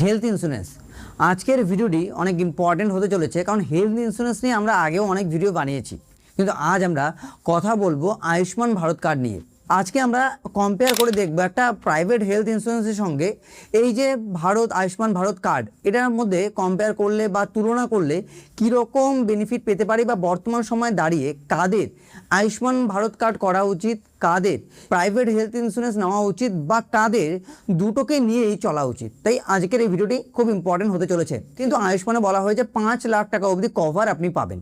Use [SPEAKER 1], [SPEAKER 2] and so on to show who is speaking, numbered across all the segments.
[SPEAKER 1] Health insurance আজকের ভিডিওটি অনেক ইম্পর্টেন্ট হতে চলেছে, কারণ হেলথ ইন্স্যুরেন্স নিয়ে আমরা আগেও অনেক ভিডিও বানিয়েছি, কিন্তু আজ আমরা কথা বলবো আয়ুষ্মান ভারত কার্ড নিয়ে। আজকে আমরা কম্পেয়ার করে দেখবো একটা প্রাইভেট হেলথ ইন্স্যুরেন্সের সঙ্গে এই যে আয়ুষ্মান ভারত কার্ড, এটার মধ্যে কম্পেয়ার করলে বা তুলনা করলে কীরকম বেনিফিট পেতে পারি, বা বর্তমান সময়ে দাঁড়িয়ে কাদের আয়ুষ্মান ভারত কার্ড করা উচিত, কাদের প্রাইভেট হেলথ ইন্স্যুরেন্স নেওয়া উচিত, বা কাদের দুটোকে নিয়েই চলা উচিত। তাই আজকের এই ভিডিওটি খুব ইম্পর্টেন্ট হতে চলেছে। কিন্তু আয়ুষ্মানে বলা হয়েছে 5 লাখ টাকা অবধি কভার আপনি পাবেন,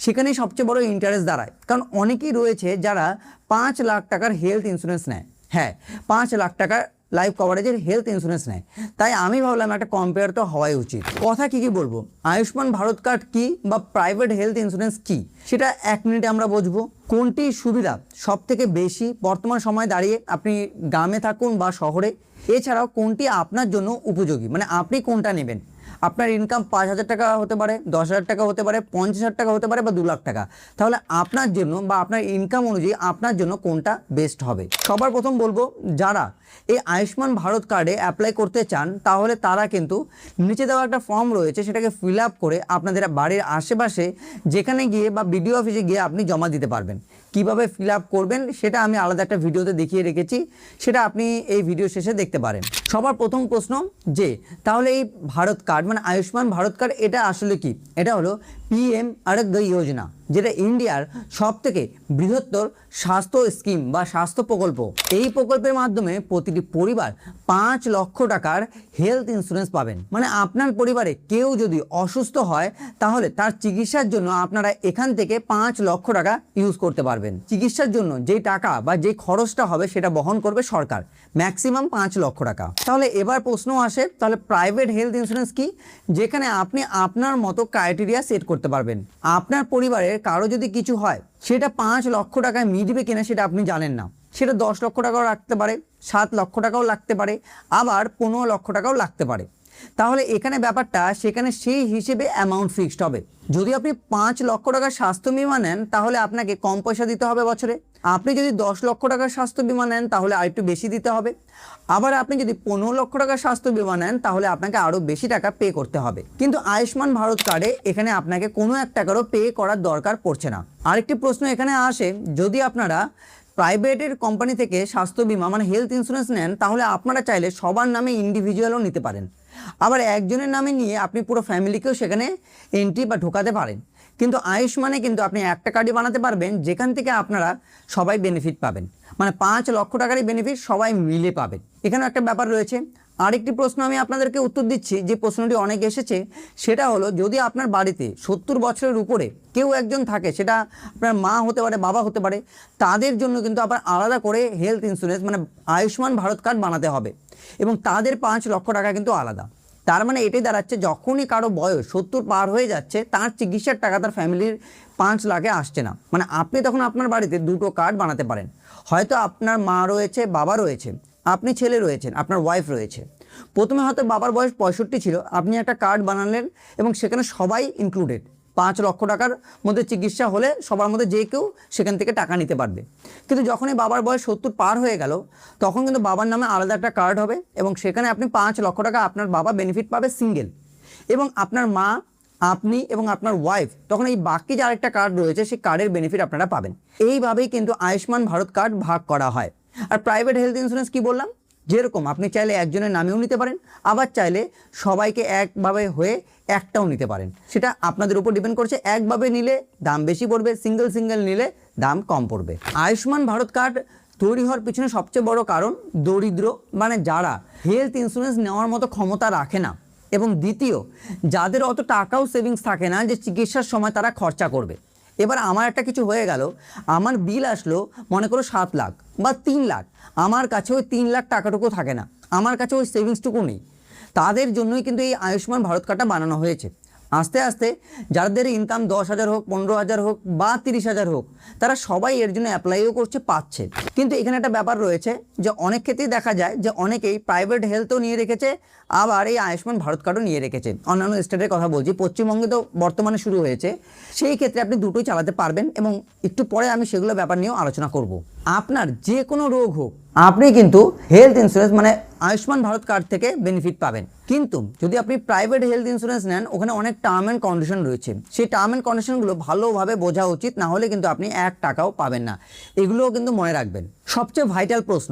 [SPEAKER 1] সেখানেই সবচেয়ে বড় ইন্টারেস্ট দাঁড়ায়, কারণ অনেকেই রয়েছে যারা 5 লাখ টাকার হেলথ ইন্স্যুরেন্স নেয়। হ্যাঁ, 5 লাখ টাকার লাইফ কভারেজের হেলথ ইন্স্যুরেন্স নেয়। তাই আমি ভাবলাম একটা কম্পেয়ার তো হওয়াই উচিত। কথা কি বলবো, আয়ুষ্মান ভারত কার্ড কি বা প্রাইভেট হেলথ ইন্স্যুরেন্স কি, সেটা 1 মিনিটে আমরা বুঝবো। কোনটি সুবিধা সব থেকে বেশি বর্তমান সময়ে দাঁড়িয়ে, আপনি গ্রামে থাকুন বা শহরে, এছাড়াও কোনটি আপনার জন্য উপযোগী, মানে আপনি কোনটা নেবেন। আপনার ইনকাম 5,000 টাকা হতে পারে, 10,000 টাকা হতে পারে, 50,000 টাকা হতে পারে, বা 2 লাখ টাকা। তাহলে আপনার জন্য বা আপনার ইনকাম অনুযায়ী আপনার জন্য কোনটা বেস্ট হবে। সবার প্রথম বলবো, যারা এই আয়ুষ্মান ভারত কার্ডে অ্যাপ্লাই করতে চান, তাহলে তারা কিন্তু নিচে দেওয়া একটা ফর্ম রয়েছে, সেটাকে ফিল আপ করে আপনাদের বাড়ির আশেপাশে যেখানে গিয়ে বা বিডিও অফিসে গিয়ে আপনি জমা দিতে পারবেন। কিভাবে ফিল আপ করবেন সেটা আমি আলাদা একটা ভিডিওতে দেখিয়ে রেখেছি, সেটা আপনি এই ভিডিও শেষে দেখতে পারেন। সবার প্রথম প্রশ্ন যে তাহলে এই ভারত কার্ড মানে আয়ুষ্মান ভারত কার্ড এটা আসলে কি? এটা হলো PM আরোগ্য যোজনা, যেটা ইন্ডিয়ার সব থেকে বৃহত্তর স্বাস্থ্য স্কিম বা স্বাস্থ্য প্রকল্প। এই প্রকল্পের মাধ্যমে প্রতিটি পরিবার 5 লক্ষ টাকার হেলথ ইন্স্যুরেন্স পাবেন। মানে আপনার পরিবারে কেউ যদি অসুস্থ হয়, তাহলে তার চিকিৎসার জন্য আপনারা এখান থেকে 5 লক্ষ টাকা ইউজ করতে পারবেন। চিকিৎসার জন্য যেই টাকা বা যেই খরচটা হবে সেটা বহন করবে সরকার, ম্যাক্সিমাম 5 লক্ষ টাকা। তাহলে এবার প্রশ্ন আসে, তাহলে প্রাইভেট হেলথ ইন্স্যুরেন্স কি? যেখানে আপনি আপনার মতো ক্রাইটেরিয়া সেট করতে পারবেন। আপনার পরিবারের কারো যদি কিছু হয়, সেটা 5 লক্ষ টাকায় মিটবে কিনা সেটা আপনি জানেন না, সেটা 10 লক্ষ টাকাও লাগতে পারে, 7 লক্ষ টাকাও লাগতে পারে, আবার 15 লক্ষ টাকাও লাগতে পারে। তাহলে এখানে ব্যাপারটা সেখানে সেই হিসেবে অ্যামাউন্ট ফিক্সড হবে। যদি আপনি 5 লক্ষ টাকার স্বাস্থ্য বিমা নেন, তাহলে আপনাকে কম পয়সা দিতে হবে বছরে। আপনি যদি 10 লক্ষ টাকার স্বাস্থ্য বিমা নেন, তাহলে আরেকটু বেশি দিতে হবে। আবার আপনি যদি 15 লক্ষ টাকার স্বাস্থ্য বিমা নেন, তাহলে আপনাকে আরও বেশি টাকা পে করতে হবে। কিন্তু আয়ুষ্মান ভারত কার্ডে এখানে আপনাকে কোনো 1 টাকারও পে করার দরকার পড়ছে না। আরেকটি প্রশ্ন এখানে আসে, যদি আপনারা প্রাইভেটের কোম্পানি থেকে স্বাস্থ্য বিমা মানে হেলথ ইন্স্যুরেন্স নেন, তাহলে আপনারা চাইলে সবার নামে ইন্ডিভিজুয়ালও নিতে পারেন। আবার একজনের নামে নিয়ে আপনি পুরো ফ্যামিলিকেও সেখানে এন্ট্রি বা ঢোকাতে পারেন। কিন্তু আয়ুষ্মানে কিন্তু আপনি একটা কার্ডই বানাতে পারবেন, যেখান থেকে আপনারা সবাই বেনিফিট পাবেন, মানে 5 লক্ষ টাকারই বেনিফিট সবাই মিলে পাবেন। এখানেও একটা ব্যাপার রয়েছে। আরেকটি প্রশ্ন আমি আপনাদেরকে উত্তর দিচ্ছি, যে প্রশ্নটি অনেক এসেছে, সেটা হলো, যদি আপনার বাড়িতে 70 বছরের উপরে কেউ একজন থাকে, সেটা আপনার মা হতে পারে, বাবা হতে পারে, তাদের জন্য কিন্তু আবার আলাদা করে হেলথ ইন্স্যুরেন্স মানে আয়ুষ্মান ভারত কার্ড বানাতে হবে, এবং তাদের 5 লক্ষ টাকা কিন্তু আলাদা। তার মানে এটাই দাঁড়াচ্ছে, যখনই কারো বয়স 70 পার হয়ে যাচ্ছে, তার চিকিৎসার টাকা তার ফ্যামিলির 5 লাখে আসছে না। মানে আপনি তখন আপনার বাড়িতে দুটো কার্ড বানাতে পারেন। হয়তো আপনার মা রয়েছে, বাবা রয়েছে, আপনি ছেলে রয়েছেন, আপনার ওয়াইফ রয়েছে। প্রথমে হয়তো বাবার বয়স 65 ছিল, আপনি একটা কার্ড বানালেন এবং সেখানে সবাই ইনক্লুডেড। 5 লক্ষ টাকার মধ্যে চিকিৎসা হলে সবার মধ্যে যে কেউ সেখান থেকে টাকা নিতে পারবে। কিন্তু যখনই বাবার বয়স 70 পার হয়ে গেল, তখন কিন্তু বাবার নামে আলাদা একটা কার্ড হবে, এবং সেখানে আপনি 5 লক্ষ টাকা আপনার বাবা বেনিফিট পাবে সিঙ্গেল, এবং আপনার মা, আপনি এবং আপনার ওয়াইফ তখন এই বাকি যে আরেকটা কার্ড রয়েছে সেই কার্ডের বেনিফিট আপনারা পাবেন। এইভাবেই কিন্তু আয়ুষ্মান ভারত কার্ড ভাগ করা হয়। আর প্রাইভেট হেলথ ইন্স্যুরেন্স কি বললাম, যেরকম আপনি চাইলে একজনের নামেও নিতে পারেন, আবার চাইলে সবাইকে একভাবে হয়ে একটাও নিতে পারেন। সেটা আপনাদের উপর ডিপেন্ড করছে। একভাবে নিলে দাম বেশি পড়বে, সিঙ্গেল নিলে দাম কম পড়বে। আয়ুষ্মান ভারত কার্ড তৈরি হওয়ার পিছনে সবচেয়ে বড় কারণ দরিদ্র, মানে যারা হেলথ ইন্স্যুরেন্স নেওয়ার মতো ক্ষমতা রাখে না, এবং দ্বিতীয়, যাদের অত টাকাও সেভিংস থাকে না যে চিকিৎসার সময় তারা খরচা করবে। এবার আমার একটা কিছু হয়ে গেল, আমার বিল আসলো মনে করো 7 লাখ বা 3 লাখ, আমার কাছে ওই 3 লাখ টাকাটুকু থাকে না, আমার কাছে ওই সেভিংসটুকু নেই। তাদের জন্যই কিন্তু এই আয়ুষ্মান ভারত কার্ডটা বানানো হয়েছে। আস্তে আস্তে যাদের ইনকাম 10,000 হোক, 15,000 হোক বা 30,000 হোক, তারা সবাই এর জন্য অ্যাপ্লাইও করছে, পাচ্ছে। কিন্তু এখানে একটা ব্যাপার রয়েছে, যে অনেক ক্ষেত্রেই দেখা যায় যে অনেকেই প্রাইভেট হেলথও নিয়ে রেখেছে, আবার এই আয়ুষ্মান ভারত কার্ডও নিয়ে রেখেছে। অন্যান্য স্টেটের কথা বলছি, পশ্চিমবঙ্গে তো বর্তমানে শুরু হয়েছে। সেই ক্ষেত্রে আপনি দুটোই চালাতে পারবেন, এবং একটু পরে আমি সেগুলো ব্যাপার নিয়েও আলোচনা করব। আপনার যে কোনো রোগ হোক, আপনি কিন্তু হেলথ ইন্স্যুরেন্স মানে আয়ুষ্মান ভারত কার্ড থেকে বেনিফিট পাবেন। কিন্তু যদি আপনি প্রাইভেট হেলথ ইন্স্যুরেন্স নেন, ওখানে অনেক টার্ম অ্যান্ড কন্ডিশন রয়েছে। সেই টার্ম অ্যান্ড কন্ডিশনগুলো ভালোভাবে বোঝা উচিত, না হলে কিন্তু আপনি 1 টাকাও পাবেন না। এগুলোও কিন্তু মনে রাখবেন। সবচেয়ে ভাইটাল প্রশ্ন,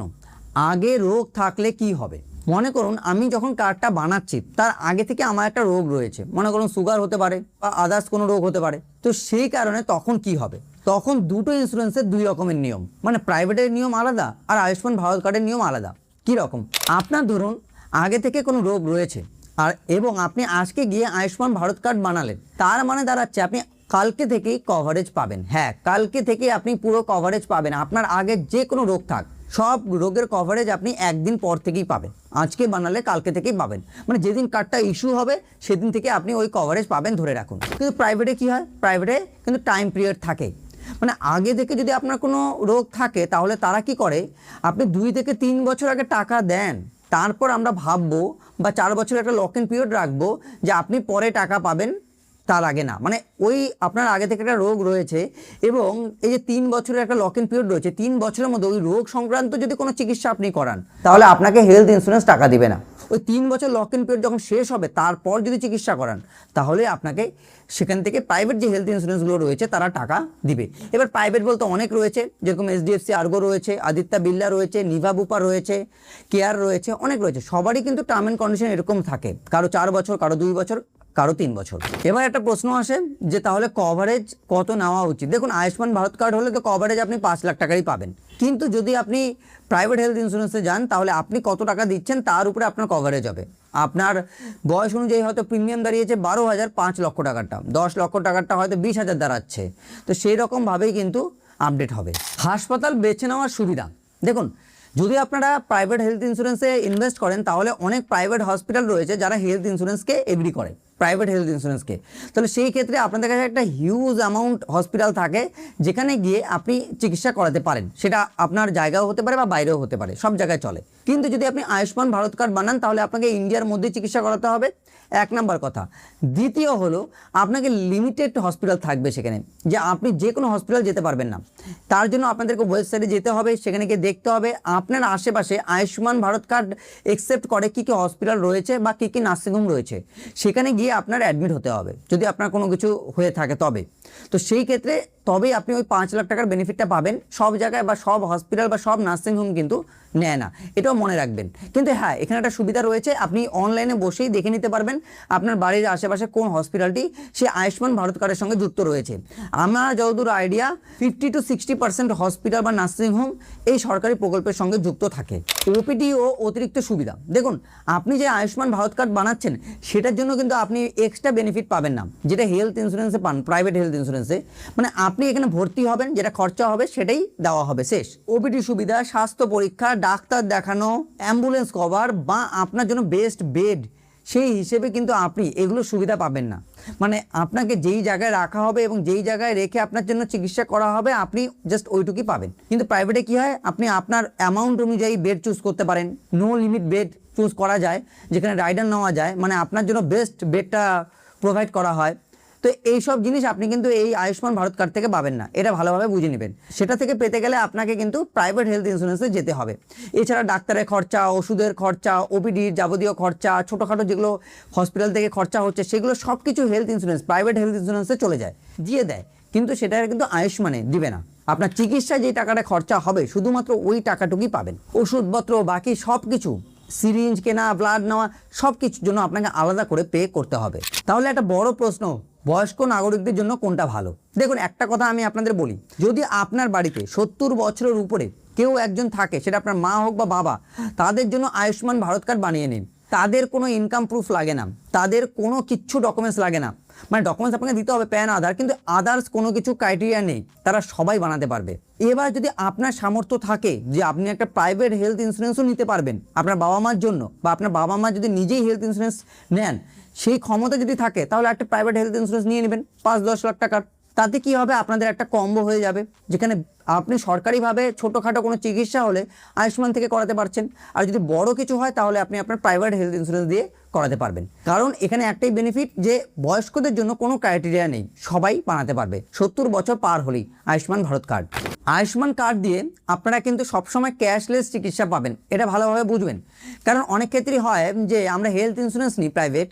[SPEAKER 1] আগে রোগ থাকলে কি হবে? মনে করুন আমি যখন কার্ডটা বানাচ্ছি তার আগে থেকে আমার একটা রোগ রয়েছে, মনে করুন সুগার হতে পারে বা আদার্স কোনো রোগ হতে পারে। তো সেই কারণে তখন কি হবে? তখন দুটো ইন্স্যুরেন্সের 2 রকমের নিয়ম, মানে প্রাইভেটের নিয়ম আলাদা আর আয়ুষ্মান ভারত কার্ডের নিয়ম আলাদা। কি রকম? আপনার ধরুন আগে থেকে কোনো রোগ রয়েছে আর এবং আপনি আজকে গিয়ে আয়ুষ্মান ভারত কার্ড বানালেন, তার মানে দাঁড়াচ্ছে আপনি কালকে থেকেই কভারেজ পাবেন। হ্যাঁ, কালকে থেকেই আপনি পুরো কভারেজ পাবেন। আপনার আগে যে কোনো রোগ থাক, সব রোগের কভারেজ আপনি একদিন পর থেকেই পাবেন। আজকে বানালে কালকে থেকেই পাবেন, মানে যেদিন কার্ডটা ইস্যু হবে সেদিন থেকে আপনি ওই কভারেজ পাবেন ধরে রাখুন। কিন্তু প্রাইভেটে কি হয়? প্রাইভেটে কিন্তু টাইম পিরিয়ড থাকে, মানে আগে থেকে যদি আপনার কোনো রোগ থাকে তাহলে তারা কি করে, আপনি 2 থেকে 3 বছর আগে টাকা দেন, তারপর আমরা ভাববো বা 4 বছর একটা লক ইন পিরিয়ড রাখবো যে আপনি পরে টাকা পাবেন, তার আগে না। মানে ওই আপনার আগে থেকে একটা রোগ রয়েছে এবং এই যে 3 বছরের একটা লক ইন পিরিয়ড রয়েছে, 3 বছরের মধ্যে ওই রোগ সংক্রান্ত যদি কোনো চিকিৎসা আপনি করান তাহলে আপনাকে হেলথ ইন্স্যুরেন্স টাকা দিবে না। ওই 3 বছর লক ইন পিরিয়ড যখন শেষ হবে তারপর যদি চিকিৎসা করান তাহলে আপনাকে সেখান থেকে প্রাইভেট যে হেলথ ইন্স্যুরেন্সগুলো রয়েছে তারা টাকা দিবে। এবার প্রাইভেট বলতে অনেক রয়েছে, যেরকম এইচডিএফসি আর্গো রয়েছে, আদিত্য বিড়লা রয়েছে, নিভা বুপা রয়েছে, কেয়ার রয়েছে, অনেক রয়েছে। সবারই কিন্তু টার্ম অ্যান্ড কন্ডিশন এরকম থাকে, কারো 4 বছর, কারো 2 বছর, কারো 3 বছর। এবার একটা প্রশ্ন আসে যে তাহলে কভারেজ কত নেওয়া উচিত? দেখুন আয়ুষ্মান ভারত কার্ড হলে তো কভারেজ আপনি 5 লাখ টাকারই পাবেন, কিন্তু যদি আপনি প্রাইভেট হেলথ ইন্স্যুরেন্সে যান তাহলে আপনি কত টাকা দিচ্ছেন তার উপরে আপনার কভারেজ হবে। আপনার বয়স অনুযায়ী হয়তো প্রিমিয়াম দাঁড়িয়েছে 12,000, 5 লক্ষ টাকারটা, 10 লক্ষ টাকারটা হয়তো 20,000 দাঁড়াচ্ছে। তো সেই রকমভাবেই কিন্তু আপডেট হবে। হাসপাতাল বেছে নেওয়ার সুবিধা, দেখুন যদি আপনারা প্রাইভেট হেলথ ইন্স্যুরেন্সে ইনভেস্ট করেন তাহলে অনেক প্রাইভেট হসপিটাল রয়েছে যারা হেলথ ইন্স্যুরেন্সকে এগ্রি করে, প্রাইভেট হেলথ ইন্স্যুরেন্সকে। তাহলে সেই ক্ষেত্রে আপনাদের কাছে একটা হিউজ অ্যামাউন্ট হসপিটাল থাকে যেখানে গিয়ে আপনি চিকিৎসা করাতে পারেন, সেটা আপনার জায়গাও হতে পারে বা বাইরেও হতে পারে, সব জায়গায় চলে। কিন্তু যদি আপনি আয়ুষ্মান ভারত কার্ড বানান তাহলে আপনাকে ইন্ডিয়ার মধ্যে চিকিৎসা করাতে হবে, 1 নম্বর কথা। দ্বিতীয় হলো আপনাকে লিমিটেড হসপিটাল থাকবে সেখানে, যে আপনি যে কোনো হসপিটাল যেতে পারবেন না। তার জন্য আপনাদেরকে ওয়েবসাইটে যেতে হবে, সেখানে গিয়ে দেখতে হবে আপনার আশেপাশে আয়ুষ্মান ভারত কার্ড একসেপ্ট করে কী কী হসপিটাল রয়েছে বা কী কী নার্সিংহোম রয়েছে, সেখানে গিয়ে আপনার অ্যাডমিট হতে হবে যদি আপনার কোনো কিছু হয়ে থাকে তবে। তো সেই ক্ষেত্রে তবেই আপনি ওই 5 লাখ টাকার বেনিফিটটা পাবেন। সব জায়গায় বা সব হসপিটাল বা সব নার্সিংহোম কিন্তু নেয় না, এটাও মনে রাখবেন। কিন্তু হ্যাঁ, এখানে একটা সুবিধা রয়েছে, আপনি অনলাইনে বসেই দেখে নিতে পারবেন আপনার বাড়ির আশেপাশে কোন হসপিটালটি সে আয়ুষ্মান ভারত কার্ডের সঙ্গে যুক্ত রয়েছে। আমার যতদূর আইডিয়া 50 to 60% হসপিটাল বা নার্সিংহোম এই সরকারি প্রকল্পের সঙ্গে যুক্ত থাকে। ওপিডি ও অতিরিক্ত সুবিধা, দেখুন আপনি যে আয়ুষ্মান ভারত কার্ড বানাচ্ছেন সেটার জন্য কিন্তু আপনি এক্সট্রা বেনিফিট পাবেন না, যেটা হেলথ ইন্স্যুরেন্সে পান, প্রাইভেট হেলথ ইন্স্যুরেন্সে। মানে আপনি এখানে ভর্তি হবেন, যেটা খরচা হবে সেটাই দেওয়া হবে, শেষ। ওপিডি সুবিধা, স্বাস্থ্য পরীক্ষা, ডাক্তার দেখানো, অ্যাম্বুলেন্স কভার বা আপনার জন্য বেস্ট বেড, সেই হিসেবে কিন্তু আপনি এগুলো সুবিধা পাবেন না। মানে আপনাকে যেই জায়গায় রাখা হবে এবং যেই জায়গায় রেখে আপনার জন্য চিকিৎসা করা হবে আপনি জাস্ট ওইটুকুই পাবেন। কিন্তু প্রাইভেটে কি হয়, আপনি আপনার অ্যামাউন্ট অনুযায়ী বেড চুজ করতে পারেন, নো লিমিট বেড চুজ করা যায়, যেখানে রাইডার নেওয়া যায়, মানে আপনার জন্য বেস্ট বেডটা প্রোভাইড করা হয়। তো এইসব জিনিস আপনি কিন্তু এই আয়ুষ্মান ভারত কার্ড থেকে পাবেন না, এটা ভালোভাবে বুঝে নেবেন। সেটা থেকে পেতে গেলে আপনাকে কিন্তু প্রাইভেট হেলথ ইন্স্যুরেন্সে যেতে হবে। এছাড়া ডাক্তারের খরচা, ওষুধের খরচা, ওপিডির যাবতীয় খরচা, ছোটোখাটো যেগুলো হসপিটাল থেকে খরচা হচ্ছে সেগুলো সব কিছু হেলথ ইন্স্যুরেন্স, প্রাইভেট হেলথ ইন্স্যুরেন্সে চলে যায়, দিয়ে দেয়। কিন্তু সেটা কিন্তু আয়ুষ্মানে দিবে না। আপনার চিকিৎসায় যে টাকাটা খরচা হবে শুধুমাত্র ওই টাকাটুকুই পাবেন। ওষুধপত্র বাকি সব কিছু, সিরিঞ্জ কেনা, ব্লাড নেওয়া, সব কিছুর জন্য আপনাকে আলাদা করে পে করতে হবে। তাহলে একটা বড় প্রশ্ন, বয়স্ক নাগরিকদের জন্য কোনটা ভালো? দেখুন একটা কথা আমি আপনাদের বলি, যদি আপনার বাড়িতে 70 বছরের উপরে কেউ একজন থাকে, সেটা আপনার মা হোক বা বাবা, তাদের জন্য আয়ুষ্মান ভারত কার্ড বানিয়ে নিন। তাদের কোনো ইনকাম প্রুফ লাগে না, তাদের কোনো কিচ্ছু ডকুমেন্টস লাগে না, মানে ডকুমেন্টস আপনাকে দিতে হবে প্যান, আধার, কিন্তু আদার্স কোনো কিছু ক্রাইটেরিয়া নেই, তারা সবাই বানাতে পারবে। এবার যদি আপনার সামর্থ্য থাকে যে আপনি একটা প্রাইভেট হেলথ ইন্স্যুরেন্সও নিতে পারবেন আপনার বাবা মার জন্য, বা আপনার বাবা মা যদি নিজেই হেলথ ইন্স্যুরেন্স নেন, সেই ক্ষমতা যদি থাকে তাহলে একটা প্রাইভেট হেলথ ইন্স্যুরেন্স নিয়ে নেবেন 5-10 লাখ টাকার। তাতে কি হবে, আপনাদের একটা কম্বো হয়ে যাবে, যেখানে আপনি সরকারিভাবে ছোটোখাটো কোনো চিকিৎসা হলে আয়ুষ্মান থেকে করাতে পারছেন, আর যদি বড় কিছু হয় তাহলে আপনি আপনার প্রাইভেট হেলথ ইন্স্যুরেন্স দিয়ে করাতে পারবেন। কারণ এখানে একটাই বেনিফিট যে বয়স্কদের জন্য কোনো ক্রাইটেরিয়া নেই, সবাই বানাতে পারবে 70 বছর পার হলেই আয়ুষ্মান ভারত কার্ড। আয়ুষ্মান কার্ড দিয়ে আপনারা কিন্তু সবসময় ক্যাশলেস চিকিৎসা পাবেন, এটা ভালোভাবে বুঝবেন। কারণ অনেক ক্ষেত্রেই হয় যে আমরা হেলথ ইন্স্যুরেন্স নিই প্রাইভেট,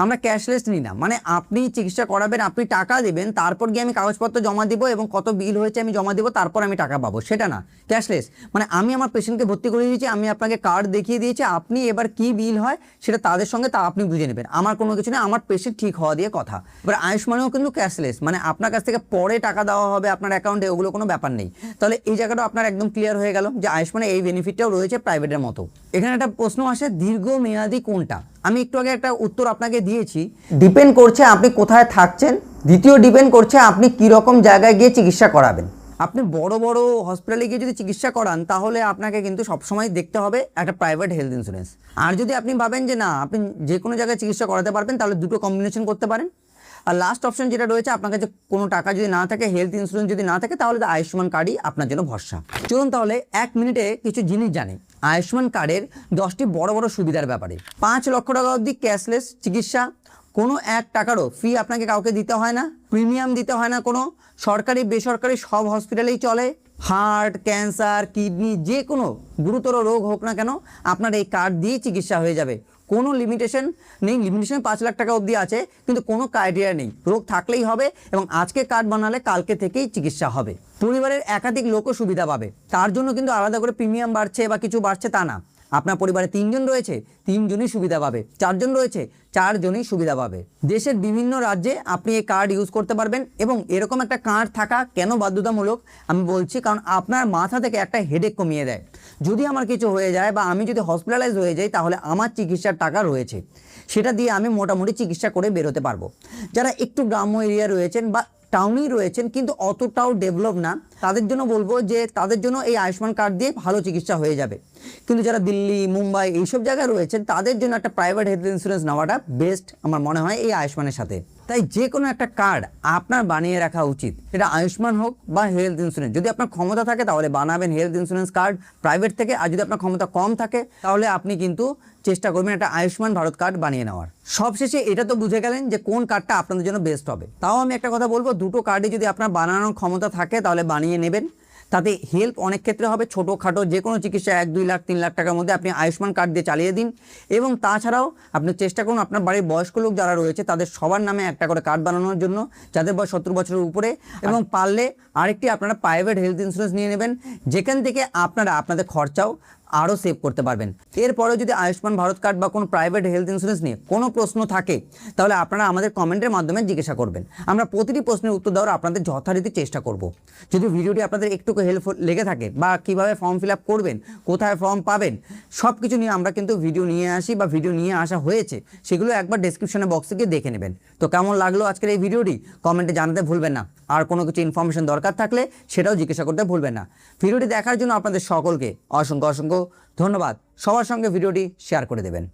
[SPEAKER 1] আমরা ক্যাশলেস নিই না। মানে আপনি চিকিৎসা করাবেন, আপনি টাকা দেবেন, তারপর গিয়ে আমি কাগজপত্র জমা দিব এবং কত বিল হয়েছে আমি জমা দিব, তারপর আমি টাকা পাবো, সেটা না। ক্যাশলেস মানে আমি আমার পেশেন্টকে ভর্তি করে দিয়েছি, আমি আপনাকে কার্ড দেখিয়ে দিয়েছি, আপনি এবার কি বিল হয় সেটা তাদের সঙ্গে তা আপনি বুঝে নেবেন। আমার কোনো কিছু নেই, আমার পেশেন্ট ঠিক হওয়া দিয়ে কথা। এবার আয়ুষ্মানেও কিন্তু ক্যাশলেস, মানে আপনার কাছ থেকে পরে টাকা দেওয়া হবে আপনার অ্যাকাউন্টে, ওগুলো কোনো ব্যাপার নেই। তাহলে এই জায়গাটা আপনার একদম ক্লিয়ার হয়ে গেল যে আয়ুষ্মানে এই বেনিফিটটাও রয়েছে প্রাইভেটের মতো। এখানে একটা প্রশ্ন আসে, দীর্ঘমেয়াদী কোনটা? আমি একটু আগে একটা উত্তর আপনাকে দিয়েছি। ডিপেন্ড করছে আপনি কোথায় থাকছেন, দ্বিতীয় ডিপেন্ড করছে আপনি কীরকম জায়গায় গিয়ে চিকিৎসা করাবেন। আপনি বড় বড় হসপিটালে গিয়ে যদি চিকিৎসা করান তাহলে আপনাকে কিন্তু সবসময় দেখতে হবে একটা প্রাইভেট হেলথ ইন্স্যুরেন্স। আর যদি আপনি ভাবেন যে না আপনি যে কোনো জায়গায় চিকিৎসা করাতে পারবেন, তাহলে দুটো কম্বিনেশন করতে পারেন। আর লাস্ট অপশন যেটা রয়েছে, আপনার কাছে কোনো টাকা যদি না থাকে, হেলথ ইন্স্যুরেন্স যদি না থাকে, তাহলে আয়ুষ্মান কার্ডই আপনার জন্য ভরসা। চলুন তাহলে 1 মিনিটে কিছু জিনিস জানি আয়ুষ্মান কার্ডের 10টি বড় বড় সুবিধার ব্যাপারে। 5 লক্ষ টাকা অবধি ক্যাশলেস চিকিৎসা, কোনো 1 টাকারও ফি আপনাকে কাউকে দিতে হয় না, প্রিমিয়াম দিতে হয় না কোনো, সরকারি বেসরকারি সব হসপিটালেই চলে। হার্ট, ক্যান্সার, কিডনি, যে কোনো গুরুতর রোগ হোক না কেন আপনার এই কার্ড দিয়েই চিকিৎসা হয়ে যাবে। কোনো লিমিটেশন নেই, লিমিটেশন 5 লাখ টাকা অবধি আছে, কিন্তু কোনো ক্রাইটেরিয়া নেই, রোগ থাকলেই হবে এবং আজকে কার্ড বানালে কালকে থেকেই চিকিৎসা হবে। পরিবারের একাধিক লোকও সুবিধা পাবে, তার জন্য কিন্তু আলাদা করে প্রিমিয়াম বাড়ছে বা কিছু বাড়ছে তা না। আপনার পরিবারে 3 জন রয়েছে, 3 জনই সুবিধা পাবে, 4 জন রয়েছে, 4 জনই সুবিধা পাবে। দেশের বিভিন্ন রাজ্যে আপনি এই কার্ড ইউজ করতে পারবেন এবং এরকম একটা কার্ড থাকা কেন বাধ্যতামূলক আমি বলছি, কারণ আপনার মাথা থেকে একটা হেডেক কমিয়ে দেয়। যদি আমার কিছু হয়ে যায় বা আমি যদি হসপিটালাইজ হয়ে যাই, তাহলে আমার চিকিৎসার টাকা রয়েছে, সেটা দিয়ে আমি মোটামুটি চিকিৎসা করে বেরোতে পারবো। যারা একটু গ্রাম্য এরিয়া রয়েছেন বা টাউনেই রয়েছেন কিন্তু অতটাও ডেভেলপ না, তাদের জন্য বলবো যে তাদের জন্য এই আয়ুষ্মান কার্ড দিয়ে ভালো চিকিৎসা হয়ে যাবে। কিন্তু যারা দিল্লি, মুম্বাই এইসব জায়গায় রয়েছেন, তাদের জন্য একটা প্রাইভেট হেলথ ইন্স্যুরেন্স নেওয়াটা বেস্ট আমার মনে হয় এই আয়ুষ্মানের সাথে। তাই যে কোনো একটা কার্ড আপনার বানিয়ে রাখা উচিত, সেটা আয়ুষ্মান হোক বা হেলথ ইন্স্যুরেন্স। যদি আপনার ক্ষমতা থাকে তাহলে বানাবেন হেলথ ইন্স্যুরেন্স কার্ড প্রাইভেট থেকে, আর যদি আপনার ক্ষমতা কম থাকে তাহলে আপনি কিন্তু চেষ্টা করবেন একটা আয়ুষ্মান ভারত কার্ড বানিয়ে নেওয়ার। সবশেষে এটা তো বুঝে গেলেন যে কোন কার্ডটা আপনাদের জন্য বেস্ট হবে। তাও আমি একটা কথা বলবো, দুটো কার্ডই যদি আপনার বানানোর ক্ষমতা থাকে তাহলে বানিয়ে নেবেন, তাতে হেল্প অনেক ক্ষেত্রে হবে। ছোটোখাটো যে কোনো চিকিৎসা 1-2 লাখ 3 লাখ টাকার মধ্যে আপনি আয়ুষ্মান কার্ড দিয়ে চালিয়ে দিন। এবং তাছাড়াও আপনি চেষ্টা করুন আপনার বাড়ির বয়স্ক লোক যারা রয়েছে তাদের সবার নামে একটা করে কার্ড বানানোর জন্য, যাদের বয়স 70 বছরের উপরে। এবং পারলে আরেকটি আপনারা প্রাইভেট হেলথ ইন্স্যুরেন্স নিয়ে নেবেন, যেখান থেকে আপনারা আপনাদের খরচাও আরও সেভ করতে পারবেন। এরপরেও যদি আয়ুষ্মান ভারত কার্ড বা কোনো প্রাইভেট হেলথ ইন্স্যুরেন্স নিয়ে কোনো প্রশ্ন থাকে তাহলে আপনারা আমাদের কমেন্টের মাধ্যমে জিজ্ঞাসা করবেন, আমরা প্রতিটি প্রশ্নের উত্তর দেওয়ার আপনাদের যথারীতি চেষ্টা করব। যদি ভিডিওটি আপনাদের একটু হেল্পফুল লেগে থাকে বা কীভাবে ফর্ম ফিল আপ করবেন, কোথায় ফর্ম পাবেন, সব কিছু নিয়ে আমরা কিন্তু ভিডিও নিয়ে আসি বা ভিডিও নিয়ে আসা হয়েছে, সেগুলো একবার ডেসক্রিপশনে বক্সে গিয়ে দেখে নেবেন। তো কেমন লাগলো আজকের এই ভিডিওটি কমেন্টে জানাতে ভুলবেন না, আর কোনো কিছু ইনফরমেশন দরকার থাকলে সেটাও জিজ্ঞাসা করতে ভুলবেন না। ভিডিওটি দেখার জন্য আপনাদের সকলকে অসংখ্য অসংখ্য ধন্যবাদ। সবার সঙ্গে ভিডিওটি শেয়ার করে দেবেন।